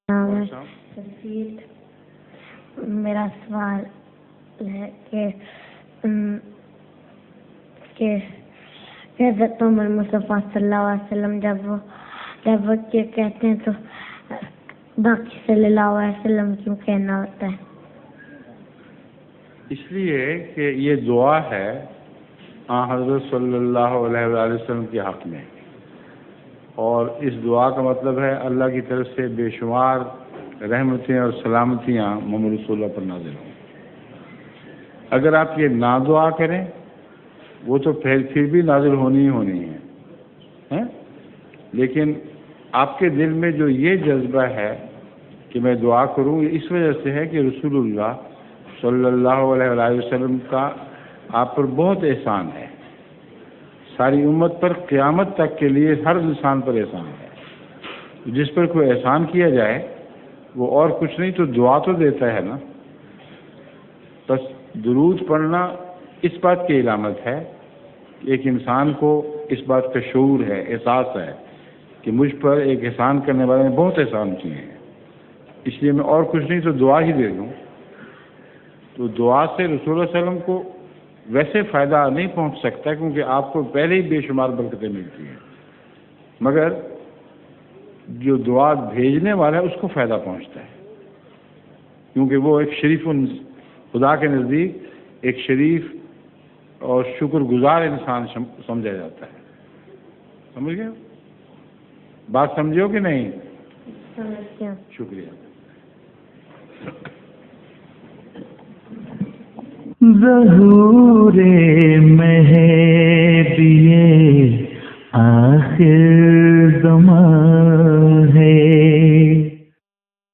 تفصیل میرا سوال ہے کہ حضرت عمر مصطفیٰ صلی اللہ علیہ وسلم جب وہ یہ کہتے ہیں تو باقی صلی اللہ علیہ وسلم کیوں کہنا ہوتا ہے؟ اس لیے کہ یہ دعا ہے حضرت صلی اللہ علیہ وآلہ وسلم کے حق میں، اور اس دعا کا مطلب ہے اللہ کی طرف سے بے شمار رحمتیں اور سلامتیاں محمد رسول اللہ پر نازل ہوں۔ اگر آپ یہ نہ دعا کریں وہ تو پھر بھی نازل ہونی ہی ہونی ہے، لیکن آپ کے دل میں جو یہ جذبہ ہے کہ میں دعا کروں، یہ اس وجہ سے ہے کہ رسول اللہ صلی اللہ علیہ وآلہ وسلم کا آپ پر بہت احسان ہے، ساری امت پر قیامت تک کے لیے ہر انسان پر احسان ہے۔ جس پر کوئی احسان کیا جائے وہ اور کچھ نہیں تو دعا تو دیتا ہے نا۔ بس درود پڑھنا اس بات کی علامت ہے کہ ایک انسان کو اس بات کا شعور ہے، احساس ہے کہ مجھ پر ایک احسان کرنے والے نے بہت احسان کیے ہیں، اس لیے میں اور کچھ نہیں تو دعا ہی دے دوں۔ تو دعا سے رسول اللہ علیہ وسلم کو ویسے فائدہ نہیں پہنچ سکتا کیونکہ آپ کو پہلے ہی بے شمار برکتیں ملتی ہیں، مگر جو دعا بھیجنے والا ہے اس کو فائدہ پہنچتا ہے، کیونکہ وہ ایک شریف خدا کے نزدیک ایک شریف اور شکر گزار انسان سمجھا جاتا ہے۔ سمجھ گئے؟ بات سمجھو کہ نہیں؟ شکریہ۔ ظہور مہدی آخر زمان